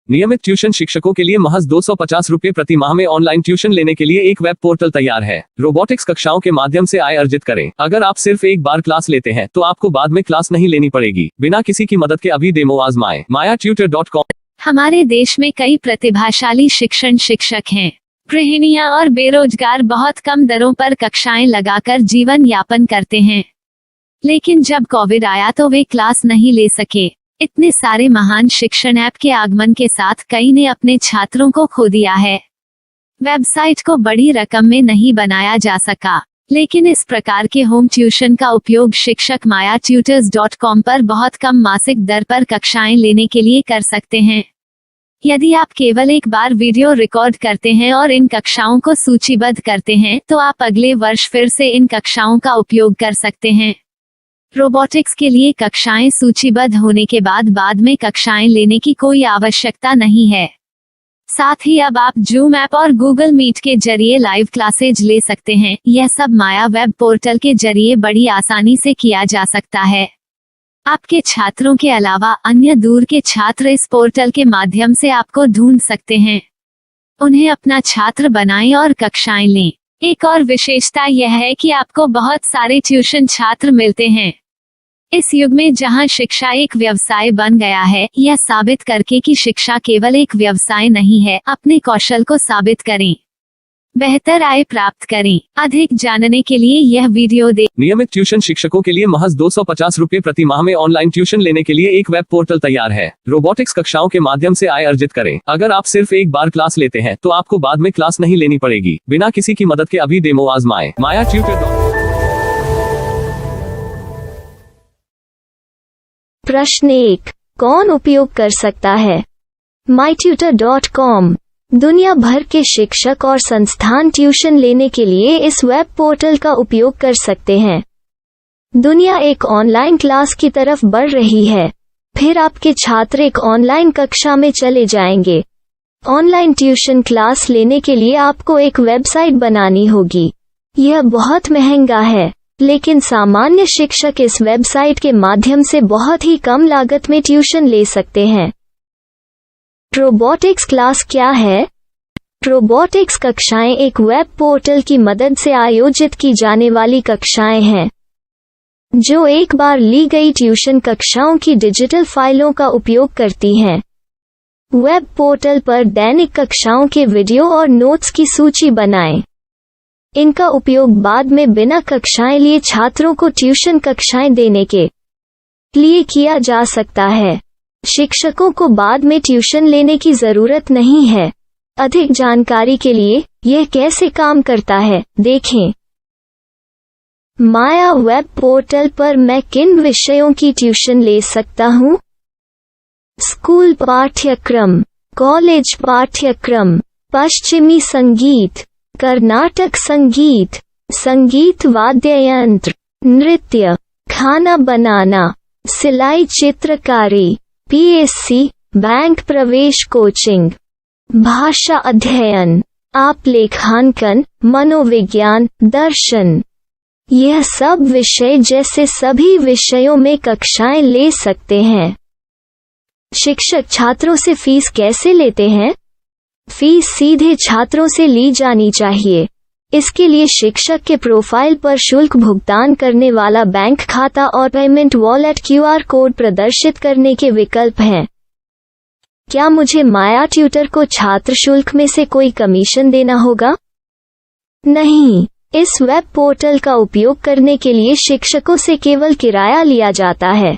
नियमित ट्यूशन शिक्षकों के लिए महज 250 रुपए प्रति माह में ऑनलाइन ट्यूशन लेने के लिए एक वेब पोर्टल तैयार है। रोबोटिक्स कक्षाओं के माध्यम से आय अर्जित करें। अगर आप सिर्फ एक बार क्लास लेते हैं तो आपको बाद में क्लास नहीं लेनी पड़ेगी। बिना किसी की मदद के अभी डेमो आजमाएं। mayatutor.com। हमारे देश में कई प्रतिभाशाली शिक्षक हैं। गृहिणियां और बेरोजगार बहुत कम दरों पर कक्षाएं लगाकर जीवन यापन करते हैं, लेकिन जब कोविड आया तो वे क्लास नहीं ले सके। इतने सारे महान शिक्षण ऐप के आगमन के साथ कई ने अपने छात्रों को खो दिया है। वेबसाइट को बड़ी रकम में नहीं बनाया जा सका, लेकिन इस प्रकार के होम ट्यूशन का उपयोग शिक्षक mayatutors.com पर बहुत कम मासिक दर पर कक्षाएं लेने के लिए कर सकते हैं। यदि आप केवल एक बार वीडियो रिकॉर्ड करते हैं और इन कक्षाओं को सूचीबद्ध करते हैं तो आप अगले वर्ष फिर से इन कक्षाओं का उपयोग कर सकते हैं। रोबोटिक्स के लिए कक्षाएं सूचीबद्ध होने के बाद में कक्षाएं लेने की कोई आवश्यकता नहीं है। साथ ही अब आप जूम ऐप और गूगल मीट के जरिए लाइव क्लासेज ले सकते हैं। यह सब माया वेब पोर्टल के जरिए बड़ी आसानी से किया जा सकता है। आपके छात्रों के अलावा अन्य दूर के छात्र इस पोर्टल के माध्यम से आपको ढूंढ सकते हैं। उन्हें अपना छात्र बनाएं और कक्षाएं लें। एक और विशेषता यह है कि आपको बहुत सारे ट्यूशन छात्र मिलते हैं। इस युग में जहां शिक्षा एक व्यवसाय बन गया है, यह साबित करके कि शिक्षा केवल एक व्यवसाय नहीं है, अपने कौशल को साबित करें, बेहतर आय प्राप्त करें। अधिक जानने के लिए यह वीडियो देखें। नियमित ट्यूशन शिक्षकों के लिए महज 250 रुपए प्रति माह में ऑनलाइन ट्यूशन लेने के लिए एक वेब पोर्टल तैयार है। रोबोटिक्स कक्षाओं के माध्यम से आय अर्जित करें। अगर आप सिर्फ एक बार क्लास लेते हैं तो आपको बाद में क्लास नहीं लेनी पड़ेगी। बिना किसी की मदद के अभी डेमो आजमाएं। mayatutor.com। प्रश्न 1, कौन उपयोग कर सकता है? mytutor.com दुनिया भर के शिक्षक और संस्थान ट्यूशन लेने के लिए इस वेब पोर्टल का उपयोग कर सकते हैं। दुनिया एक ऑनलाइन क्लास की तरफ बढ़ रही है। फिर आपके छात्र एक ऑनलाइन कक्षा में चले जाएंगे। ऑनलाइन ट्यूशन क्लास लेने के लिए आपको एक वेबसाइट बनानी होगी। यह बहुत महंगा है, लेकिन सामान्य शिक्षक इस वेबसाइट के माध्यम से बहुत ही कम लागत में ट्यूशन ले सकते हैं। रोबोटिक्स क्लास क्या है? रोबोटिक्स कक्षाएं एक वेब पोर्टल की मदद से आयोजित की जाने वाली कक्षाएं हैं, जो एक बार ली गई ट्यूशन कक्षाओं की डिजिटल फाइलों का उपयोग करती हैं। वेब पोर्टल पर दैनिक कक्षाओं के वीडियो और नोट्स की सूची बनाएं। इनका उपयोग बाद में बिना कक्षाएं लिए छात्रों को ट्यूशन कक्षाएं देने के लिए किया जा सकता है। शिक्षकों को बाद में ट्यूशन लेने की जरूरत नहीं है। अधिक जानकारी के लिए यह कैसे काम करता है, देखें। माया वेब पोर्टल पर मैं किन विषयों की ट्यूशन ले सकता हूँ? स्कूल पाठ्यक्रम, कॉलेज पाठ्यक्रम, पश्चिमी संगीत, कर्नाटक संगीत, संगीत वाद्य यंत्र, नृत्य, खाना बनाना, सिलाई चित्रकारी, पीएससी, बैंक प्रवेश कोचिंग, भाषा अध्ययन, आप लेखांकन, मनोविज्ञान, दर्शन। यह सब विषय जैसे सभी विषयों में कक्षाएं ले सकते हैं। शिक्षक छात्रों से फीस कैसे लेते हैं? फीस सीधे छात्रों से ली जानी चाहिए। इसके लिए शिक्षक के प्रोफाइल पर शुल्क भुगतान करने वाला बैंक खाता और पेमेंट वॉलेट क्यूआर कोड प्रदर्शित करने के विकल्प हैं। क्या मुझे माया ट्यूटर को छात्र शुल्क में से कोई कमीशन देना होगा? नहीं, इस वेब पोर्टल का उपयोग करने के लिए शिक्षकों से केवल किराया लिया जाता है।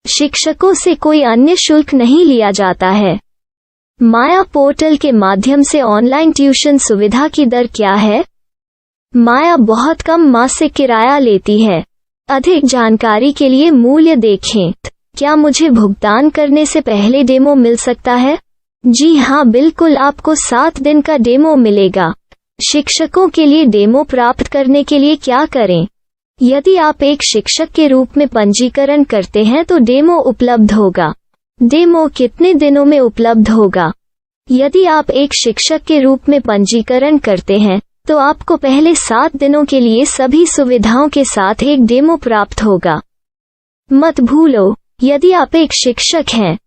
शिक्षकों से कोई अन्य शुल्क नहीं लिया जाता है। माया पोर्टल के माध्यम से ऑनलाइन ट्यूशन सुविधा की दर क्या है? माया बहुत कम मासिक किराया लेती है। अधिक जानकारी के लिए मूल्य देखें। क्या मुझे भुगतान करने से पहले डेमो मिल सकता है? जी हाँ, बिल्कुल, आपको 7 दिन का डेमो मिलेगा। शिक्षकों के लिए डेमो प्राप्त करने के लिए क्या करें? यदि आप एक शिक्षक के रूप में पंजीकरण करते हैं तो डेमो उपलब्ध होगा। डेमो कितने दिनों में उपलब्ध होगा? यदि आप एक शिक्षक के रूप में पंजीकरण करते हैं तो आपको पहले 7 दिनों के लिए सभी सुविधाओं के साथ एक डेमो प्राप्त होगा। मत भूलो, यदि आप एक शिक्षक हैं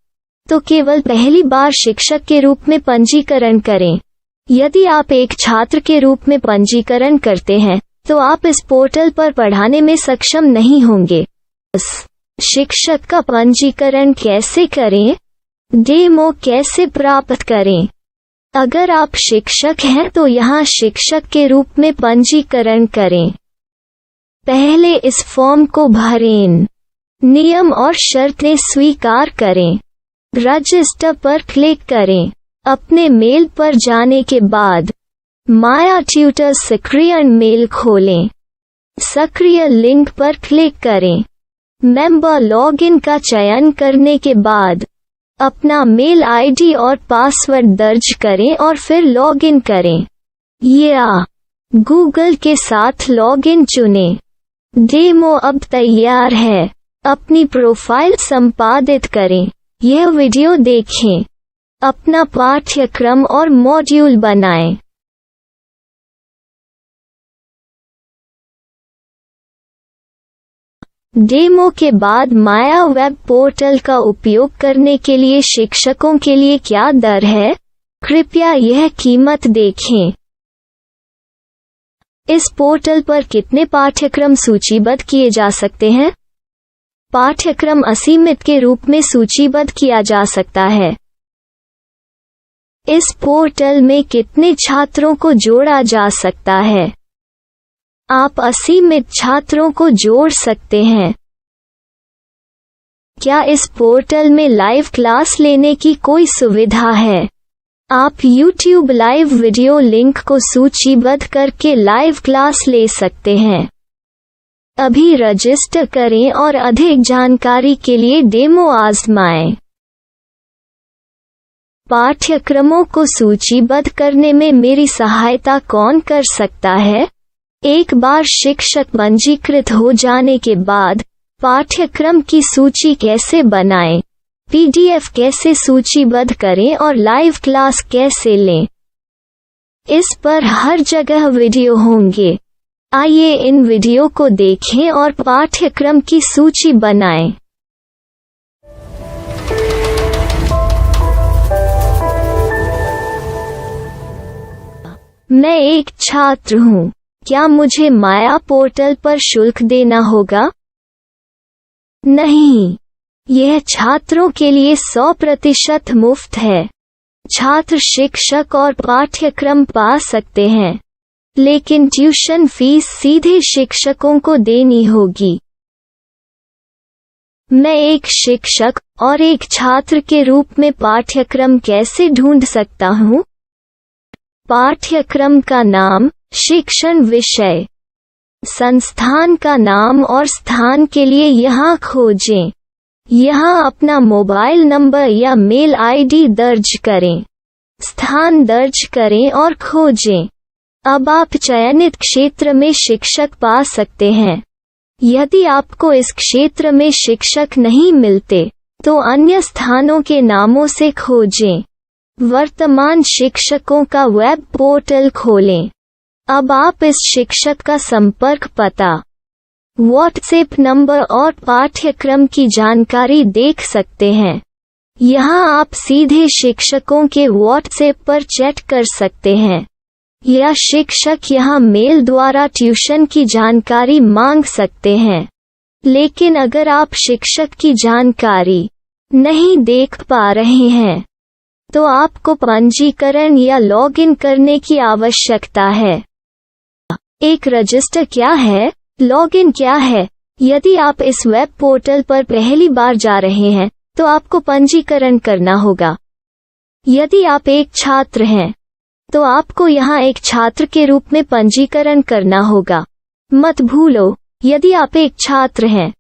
तो केवल पहली बार शिक्षक के रूप में पंजीकरण करें। यदि आप एक छात्र के रूप में पंजीकरण करते हैं तो आप इस पोर्टल पर पढ़ाने में सक्षम नहीं होंगे। शिक्षक का पंजीकरण कैसे करें? डेमो कैसे प्राप्त करें? अगर आप शिक्षक हैं तो यहाँ शिक्षक के रूप में पंजीकरण करें। पहले इस फॉर्म को भरें। नियम और शर्तें स्वीकार करें। रजिस्टर पर क्लिक करें। अपने मेल पर जाने के बाद माया ट्यूटर सक्रिय मेल खोलें। सक्रिय लिंक पर क्लिक करें। मेंबर लॉगिन का चयन करने के बाद अपना मेल आईडी और पासवर्ड दर्ज करें और फिर लॉगिन करें या गूगल के साथ लॉगिन चुनें। डेमो अब तैयार है। अपनी प्रोफाइल संपादित करें। यह वीडियो देखें। अपना पाठ्यक्रम और मॉड्यूल बनाएं। डेमो के बाद माया वेब पोर्टल का उपयोग करने के लिए शिक्षकों के लिए क्या दर है? कृपया यह कीमत देखें। इस पोर्टल पर कितने पाठ्यक्रम सूचीबद्ध किए जा सकते हैं? पाठ्यक्रम असीमित के रूप में सूचीबद्ध किया जा सकता है। इस पोर्टल में कितने छात्रों को जोड़ा जा सकता है? आप असीमित छात्रों को जोड़ सकते हैं। क्या इस पोर्टल में लाइव क्लास लेने की कोई सुविधा है? आप YouTube लाइव वीडियो लिंक को सूचीबद्ध करके लाइव क्लास ले सकते हैं। अभी रजिस्टर करें और अधिक जानकारी के लिए डेमो आजमाएं। पाठ्यक्रमों को सूचीबद्ध करने में मेरी सहायता कौन कर सकता है? एक बार शिक्षक पंजीकृत हो जाने के बाद पाठ्यक्रम की सूची कैसे बनाएं, PDF कैसे सूचीबद्ध करें और लाइव क्लास कैसे लें, इस पर हर जगह वीडियो होंगे। आइए इन वीडियो को देखें और पाठ्यक्रम की सूची बनाएं। मैं एक छात्र हूँ। क्या मुझे माया पोर्टल पर शुल्क देना होगा? नहीं, यह छात्रों के लिए 100% मुफ्त है। छात्र शिक्षक और पाठ्यक्रम पा सकते हैं, लेकिन ट्यूशन फीस सीधे शिक्षकों को देनी होगी। मैं एक शिक्षक और एक छात्र के रूप में पाठ्यक्रम कैसे ढूंढ सकता हूँ? पाठ्यक्रम का नाम, शिक्षण विषय, संस्थान का नाम और स्थान के लिए यहाँ खोजें। यहाँ अपना मोबाइल नंबर या मेल आईडी दर्ज करें। स्थान दर्ज करें और खोजें। अब आप चयनित क्षेत्र में शिक्षक पा सकते हैं। यदि आपको इस क्षेत्र में शिक्षक नहीं मिलते, तो अन्य स्थानों के नामों से खोजें। वर्तमान शिक्षकों का वेब पोर्टल खोलें। अब आप इस शिक्षक का संपर्क पता, व्हाट्सएप नंबर और पाठ्यक्रम की जानकारी देख सकते हैं। यहाँ आप सीधे शिक्षकों के व्हाट्सएप पर चैट कर सकते हैं या शिक्षक यहाँ मेल द्वारा ट्यूशन की जानकारी मांग सकते हैं। लेकिन अगर आप शिक्षक की जानकारी नहीं देख पा रहे हैं, तो आपको पंजीकरण या लॉगिन करने की आवश्यकता है। एक रजिस्टर क्या है? लॉगिन क्या है? यदि आप इस वेब पोर्टल पर पहली बार जा रहे हैं, तो आपको पंजीकरण करना होगा। यदि आप एक छात्र हैं, तो आपको यहाँ एक छात्र के रूप में पंजीकरण करना होगा। मत भूलो, यदि आप एक छात्र हैं,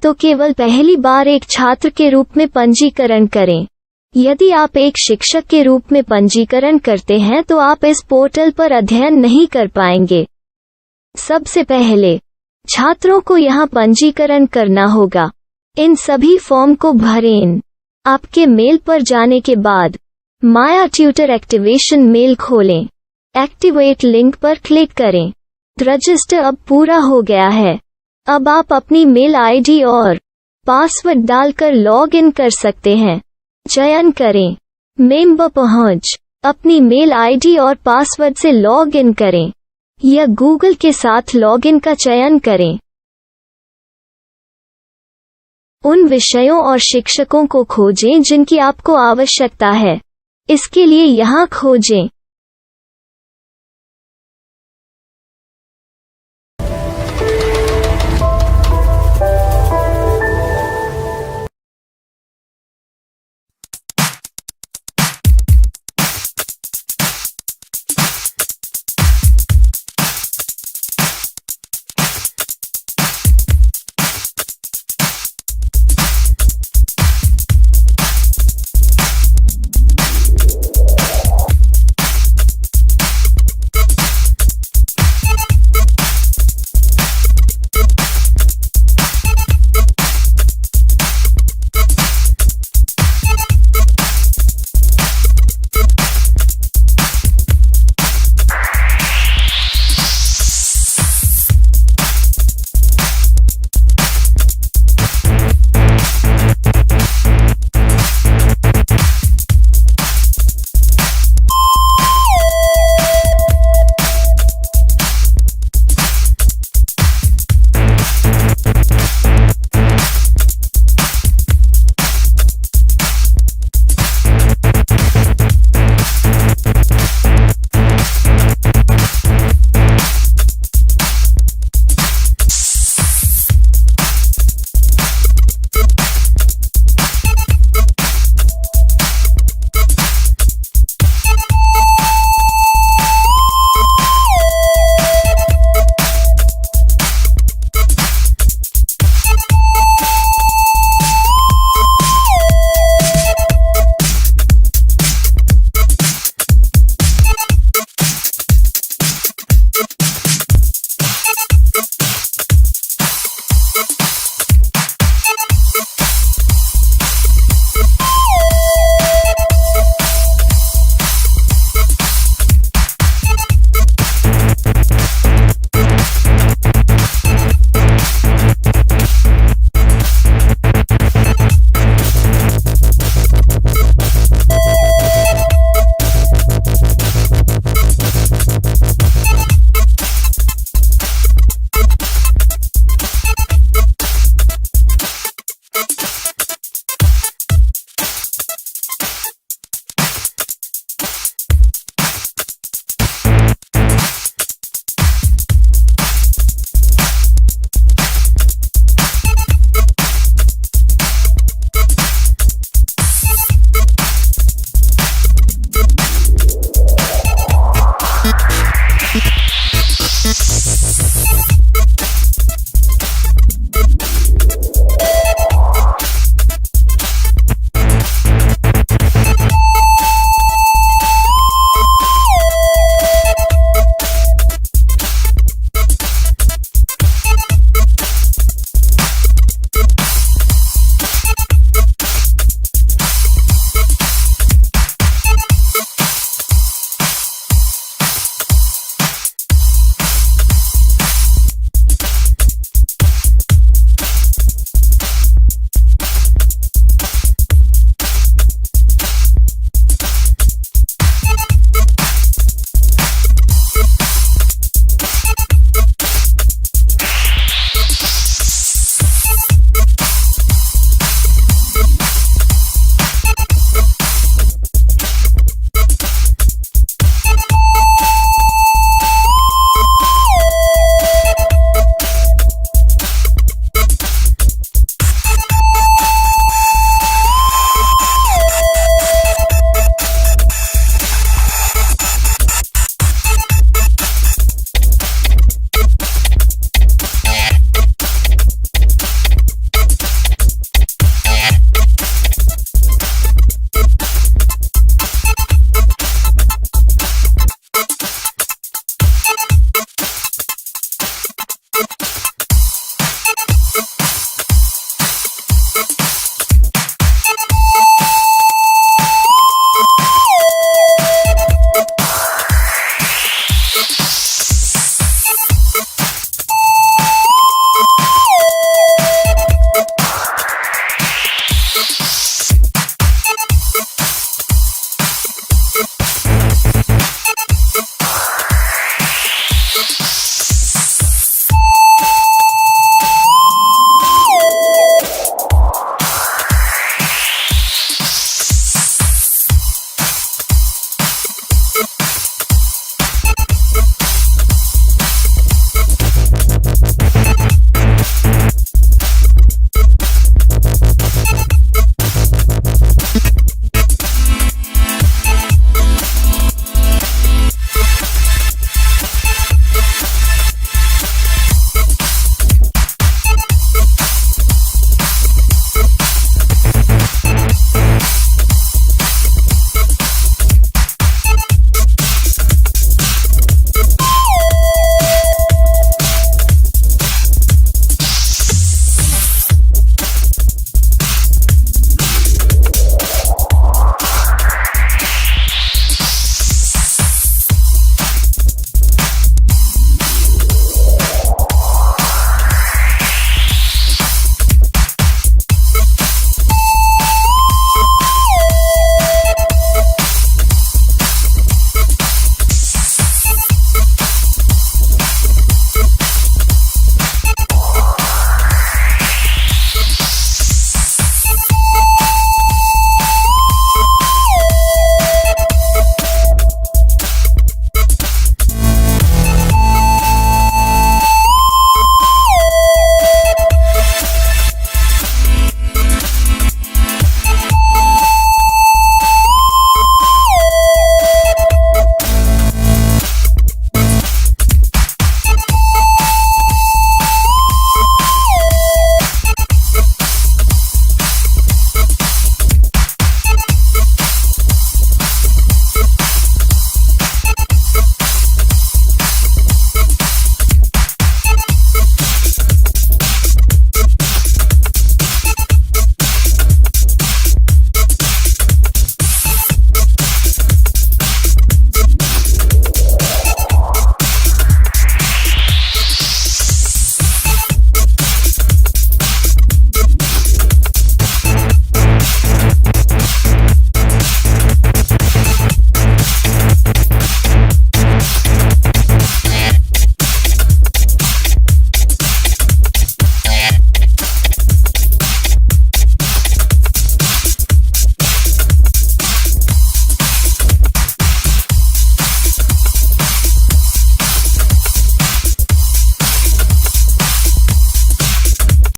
तो केवल पहली बार एक छात्र के रूप में पंजीकरण करें। यदि आप एक शिक्षक के रूप में पंजीकरण करते हैं तो आप इस पोर्टल पर अध्ययन नहीं कर पाएंगे। सबसे पहले छात्रों को यहाँ पंजीकरण करना होगा। इन सभी फॉर्म को भरें। आपके मेल पर जाने के बाद माया ट्यूटर एक्टिवेशन मेल खोलें। एक्टिवेट लिंक पर क्लिक करें। रजिस्टर अब पूरा हो गया है। अब आप अपनी मेल आईडी और पासवर्ड डालकर लॉग इन कर सकते हैं। चयन करें। मेंबर पहुंच। अपनी मेल आईडी और पासवर्ड से लॉग इन करें या गूगल के साथ लॉगिन का चयन करें। उन विषयों और शिक्षकों को खोजें जिनकी आपको आवश्यकता है। इसके लिए यहाँ खोजें।